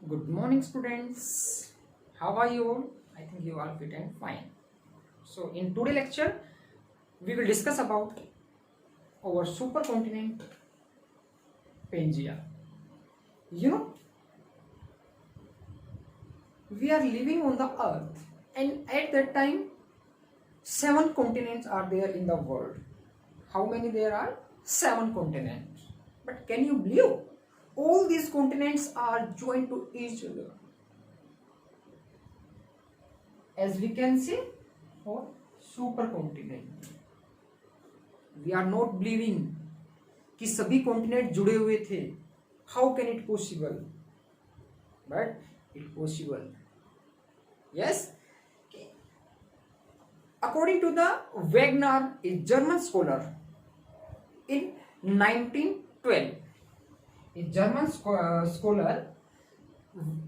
Good morning, students. How are you all? I think you are fit and fine. So, in today's lecture, we will discuss about our supercontinent Pangaea. You know, we are living on the Earth, and at that time, 7 continents are there in the world. How many there are? 7 continents. But can you believe? All these continents are joined to each other. As we can see, or supercontinent. We are not believing कि सभी continent जुड़े हुए थे. How can it possible? But it possible. Yes. According to the Wagner, a German scholar, in 1912, a German scholar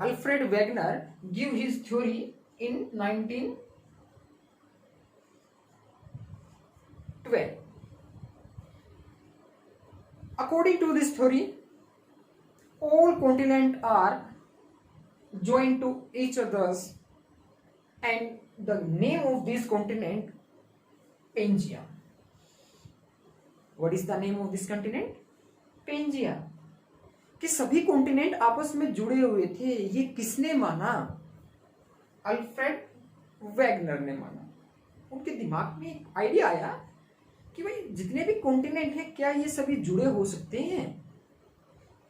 Alfred Wagner gave his theory in 1912. According to this theory, all continents are joined to each others, and the name of this continent, Pangaea. What is the name of this continent? Pangaea. कि सभी continent आपस में जुड़े हुए थे. ये किसने माना? अल्फ्रेड वैगनर ने माना. उनके दिमाग में एक आइडिया आया कि भाई जितने भी कॉन्टिनेंट हैं क्या ये सभी जुड़े हो सकते हैं.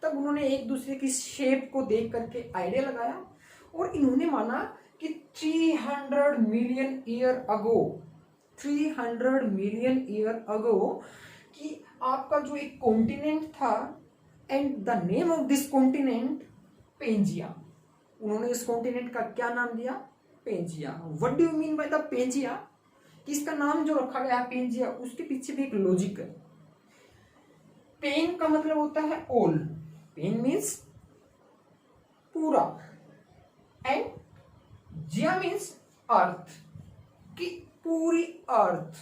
तब उन्होंने एक दूसरे की शेप को देख करके आइडिया लगाया और इन्होंने माना कि 300 million year ago, 300 million year ago कि आपका जो एक कॉन्टिनेंट था, and the name of this continent Pangaea. उन्होंने इस कॉन्टिनेंट का क्या नाम दिया? Pangaea. What do you mean by the Pangaea? कि इसका नाम जो रखा गया है पेंजिया, उसके पीछे भी एक लॉजिक है. पेन का मतलब होता है ऑल. पेन मीन्स पूरा, एंड जिया मीन्स अर्थ, कि पूरी अर्थ.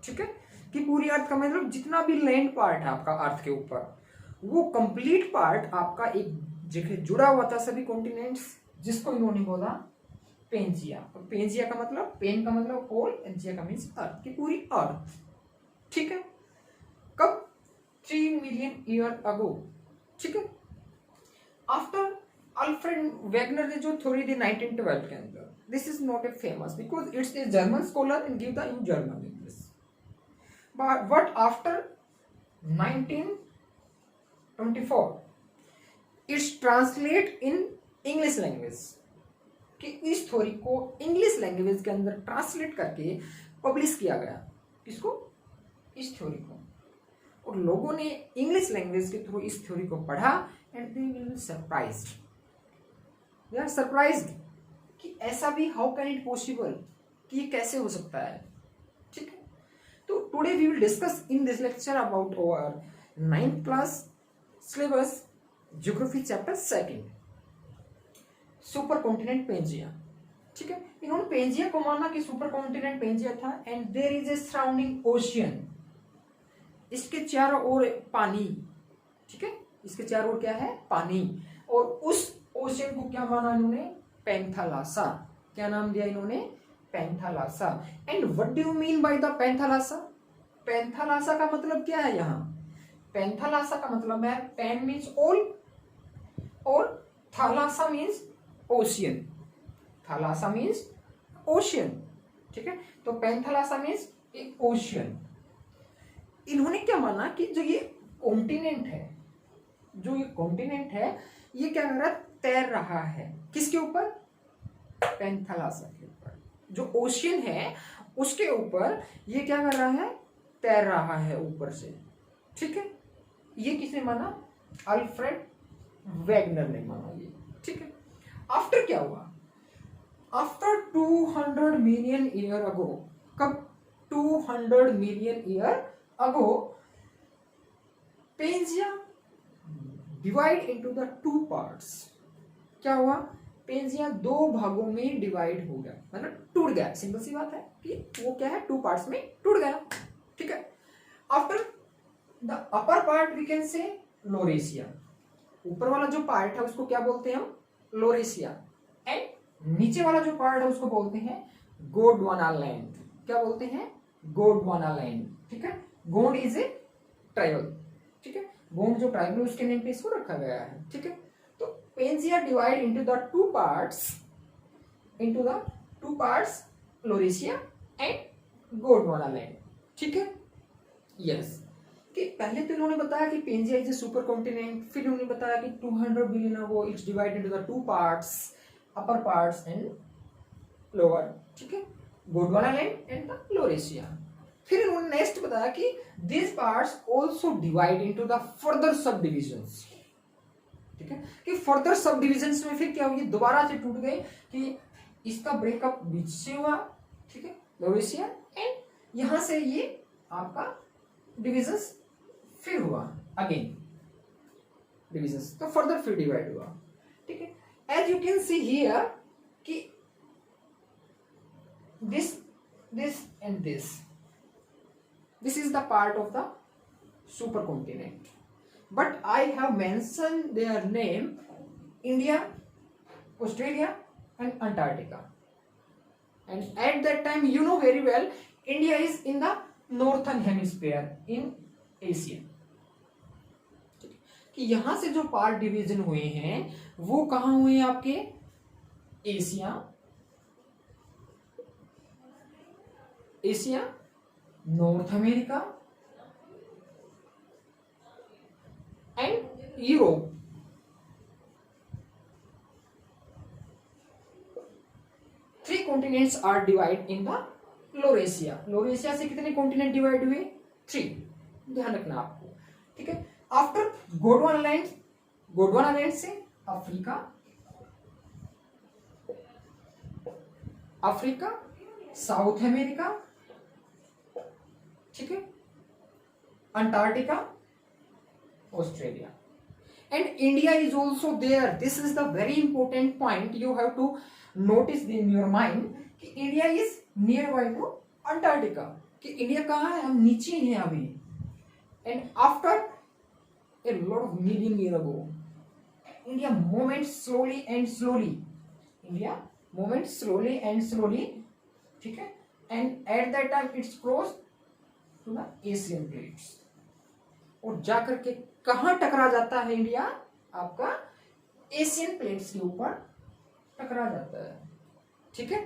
ठीक है, कि पूरी अर्थ का मतलब जितना भी लैंड पार्ट है आपका अर्थ के ऊपर, वो कंप्लीट पार्ट आपका एक जगह जुड़ा हुआ था सभी कॉन्टिनेंट्स, जिसको इन्होंने बोला पेंजिया. पेंजिया का मतलब, पेन का मतलब ऑल, एंड जिया का मीन्स अर्थ, की पूरी अर्थ. ठीक है. कब? 3 मिलियन ईयर अगो. ठीक है. आफ्टर अल्फ्रेड वैगनर ने जो थ्योरी दी 1912 के अंदर, this is not a famous because it's a German scholar and give the in German English. But after 1924 it's translate in English language. कि इस थ्योरी को इंग्लिश लैंग्वेज के अंदर ट्रांसलेट करके पब्लिश किया गया. किसको? इस थ्योरी को. और लोगों ने इंग्लिश लैंग्वेज के थ्रू इस थ्योरी को पढ़ा and they will surprised. They are surprised कि ऐसा भी, हाउ कैन इट पॉसिबल, कि ये कैसे हो सकता है. ठीक है. तो today we will discuss in this lecture about our 9th class syllabus geography chapter 2, super continent Pangaea. ठीक है. इन्होंने पेंजिया को माना कि सुपर कॉन्टिनेंट पेंजिया था, and there is a surrounding ocean. इसके चारों ओर पानी. ठीक है. इसके चारों ओर क्या है? पानी. और उस ओशियन को क्या माना इन्होंने? पैंथालासा. क्या नाम दिया इन्होंने? Panthalassa. And what do you mean by the Panthalassa? Panthalassa का मतलब क्या है यहाँ? पैंथालासा का मतलब है, पैन मीन्स ऑल और thalassa means ocean. Thalassa means ocean. ठीक है. तो पैंथालासा मीन्स एक ओशियन. इन्होंने क्या माना कि जो ये कॉन्टिनेंट है, जो ये कॉन्टिनेंट है, ये क्या कर रहा है? तैर रहा है. किसके ऊपर? पैंथालासा के ऊपर. जो ओशियन है उसके ऊपर ये क्या कर रहा है? तैर रहा है ऊपर से. ठीक है. ये किसने माना? अल्फ्रेड वैगनर ने माना ये. ठीक है. आफ्टर क्या हुआ? After 200 million year ago. कब? 200 million year ago Pangaea divide into the 2 parts. क्या हुआ? पेंजिया 2 भागों में डिवाइड हो गया, मतलब टूट गया. सिंपल सी बात है कि वो क्या है? 2 पार्ट्स में टूट गया. ठीक है. After the upper part we can say Laurasia. ऊपर वाला जो पार्ट है उसको क्या बोलते हैं हम? लोरेशिया, एंड नीचे वाला जो पार्ट है उसको बोलते हैं गोंडवाना लैंड। क्या बोलते हैं? गोंडवाना लैंड। ठीक है, गोंड इज ए ट्राइबल। ठीक है, गोंड जो ट्राइबल उसके नेम पे इसको रखा गया है। ठीक है, तो Pangaea divide into the two parts Laurasia and Gondwana land. ठीक है, यस। कि पहले तो इन्होंने बताया कि Pangaea is a super continent, फिर उन्होंने बताया कि 200 billion ago it's divided into the two parts, upper parts and lower. ठीक है, Gondwana land and the Laurasia. फिर उन्होंने नेक्स्ट बताया कि this parts also divide into the further sub divisions. ठीक है, कि फर्दर सब डिविजन्स में फिर क्या हुई, दोबारा से टूट गए, कि इसका ब्रेकअप बीच से हुआ। ठीक है, लोरेशिया, एंड यहां से ये आपका डिविजन्स फिर हुआ, अगेन डिविजन्स, तो फर्दर फिर डिवाइड हुआ। ठीक है, as you can see here कि this and this is the part of the supercontinent, but I have mentioned their name: India, Australia and Antarctica. And at that time, you know very well, India is in the northern hemisphere in Asia. कि यहां से जो part division हुए हैं वो कहां हुए हैं? आपके Asia, North America and Europe. Three continents are divide in the Laurasia. Laurasia से कितने कॉन्टिनेंट डिवाइड हुए? 3। ध्यान रखना आपको। ठीक है, आफ्टर गोंडवाना लैंड से अफ्रीका, साउथ अमेरिका, ठीक है, Antarctica, Australia, and India is also there. This is the very important point you have to notice in your mind कि India is nearby to Antarctica. कि India कहाँ है? हम नीचे हैं अभी। And after a lot of million year ago, India movement slowly and slowly, ठीक है, and at that time it's cross to the Asian plates. और जाकर के कहां टकरा जाता है इंडिया? आपका एशियन प्लेट्स के ऊपर टकरा जाता है। ठीक है,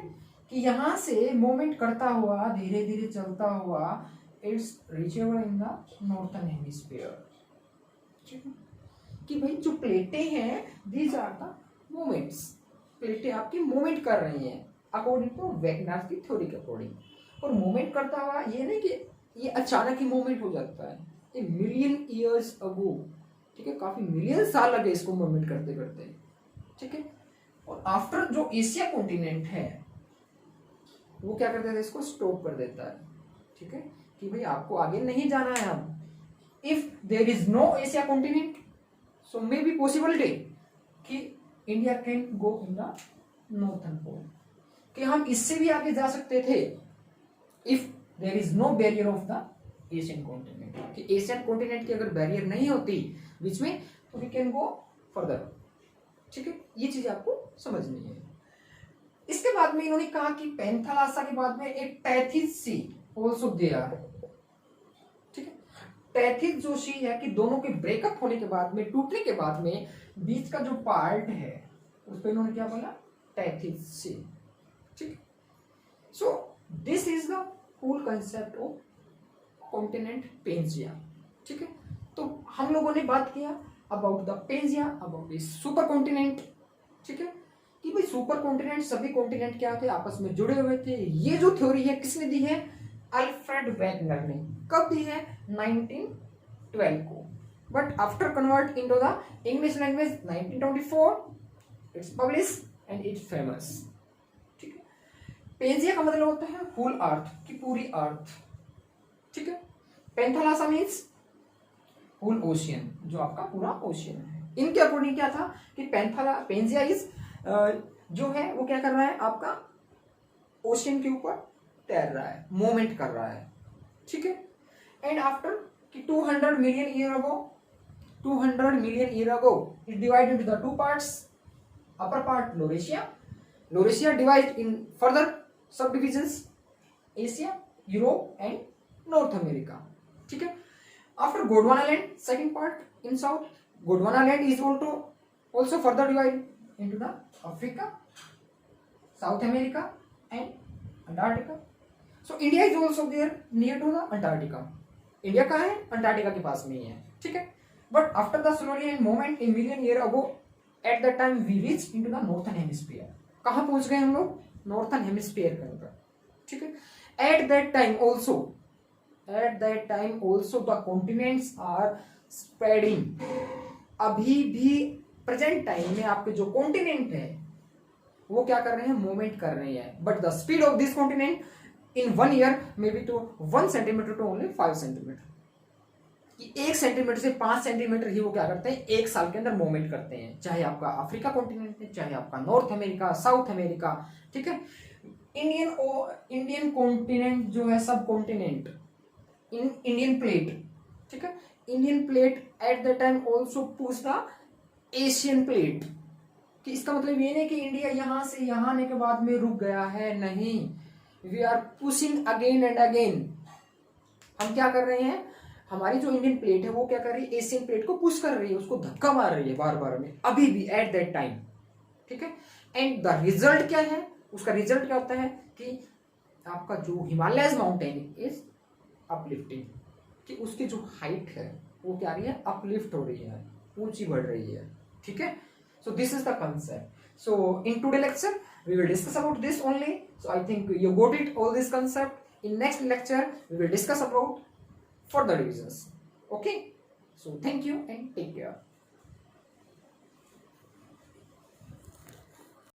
कि यहां से मूवमेंट करता हुआ धीरे धीरे चलता हुआ it's reachable in the northern hemisphere. ठीक है, कि भाई जो प्लेटें हैं दीज आर द मूवमेंट्स। प्लेटें आपकी मूवमेंट कर रही हैं अकॉर्डिंग टू वैगनार की थ्योरी के अकॉर्डिंग। और मूवमेंट करता हुआ ये नहीं कि ये अचानक ही मूवमेंट हो जाता है, ये मिलियन ईयर्स अगो। ठीक है, काफी मिलियन साल लगे इसको मूवमेंट करते करते। ठीक है, और आफ्टर जो एशिया कॉन्टिनेंट है वो क्या कर देता है? इसको स्टॉप कर देता है। ठीक है, कि भाई आपको आगे नहीं जाना है अब। If there is no Asia continent so maybe possibility कि India can go in the northern pole, कि हम इससे भी आगे जा सकते थे if there is no barrier of the Asian continent. कि एशियन कॉन्टिनेंट की अगर बैरियर नहीं होती बीच में तो वी कैन गो फर्दर। ठीक है, ये चीज आपको समझनी है। इसके बाद में इन्होंने कहा कि पैंथालासा के बाद में एक टैथिस सी आल्सो देयर। ठीक है, टैथिस जो सी है कि दोनों के ब्रेकअप होने के बाद में, टूटने के बाद में बीच का जो पार्ट है उस पर इन्होंने क्या बोला? Tethys sea. ठीक, so this is the whole concept of continent Pangaea. ठीक है, तो हम लोगों ने बात किया about the Pangaea, about the super continent. ठीक है, कि भाई सुपर कॉन्टिनेंट, सभी कॉन्टिनेंट क्या थे? आपस में जुड़े हुए थे। ये जो थ्योरी है किसने दी है? अल्फ्रेड वेगनर ने। कब दी है? 1912 को। But after convert into the English language 1924 it's publish and it's famous. ठीक है, पेंजिया का मतलब होता है होल अर्थ, की पूरी अर्थ। ठीक है, पैंथालासा मीन्स होल ओशियन, जो आपका पूरा ओशियन है। इनके अकॉर्डिंग क्या था कि पेंजिया इज जो है वो क्या कर रहा है? आपका ओशियन के ऊपर तैर रहा है, मूवमेंट कर रहा है। ठीक है, एंड आफ्टर कि 200 million year ago it divided into the two parts, upper part Laurasia. Laurasia divided in further subdivisions Asia, Europe and North America. ठीक है. After Gondwana land, second part in south, Gondwana land is also further divided into the Africa, South America and Antarctica. So India is also there near to the Antarctica. India कहाँ है? Antarctica के पास में ही है. ठीक है. But after the solarian moment a million year ago at the time we reach into the northern hemisphere. कहाँ पहुंच गए हम लोग? नॉर्थन हेमिस्फीयर के अंदर. ठीक है. At that time also the continents are spreading. अभी भी प्रेजेंट टाइम में आपके जो कॉन्टिनेंट है वो क्या कर रहे हैं? मूवमेंट कर रहे हैं. But the speed of this continent in 1 year may be to 1 centimeter to only 5 centimeter. कि 1 सेंटीमीटर से 5 सेंटीमीटर ही वो क्या करते हैं? 1 साल के अंदर मूवमेंट करते हैं. चाहे आपका अफ्रीका कॉन्टिनेंट है, चाहे आपका नॉर्थ अमेरिका, साउथ अमेरिका. ठीक है. इंडियन कॉन्टिनेंट जो है, सब कॉन्टिनेंट इन इंडियन प्लेट. ठीक है. Indian plate at the time also push the Asian plate. कि इसका मतलब ये नहीं कि इंडिया यहां से यहां आने के बाद में रुक गया है. नहीं, we are pushing again and again. हम क्या कर रहे हैं? हमारी जो इंडियन प्लेट है वो क्या कर रही है? एशियन प्लेट को पुश कर रही है, उसको धक्का मार रही है बार बार में, अभी भी एट दैट टाइम. ठीक है. एंड द रिजल्ट क्या है? उसका रिजल्ट क्या होता है कि आपका जो हिमालयज माउंटेन इज अपलिफ्टिंग. कि उसकी जो हाइट है वो क्या रही है? अपलिफ्ट हो रही है, ऊंची बढ़ रही है. ठीक है. So this is the concept. So in today lecture we will discuss about this only. So I think you got it, all this concept. In next lecture we will discuss about further divisions. Okay. So thank you and take care.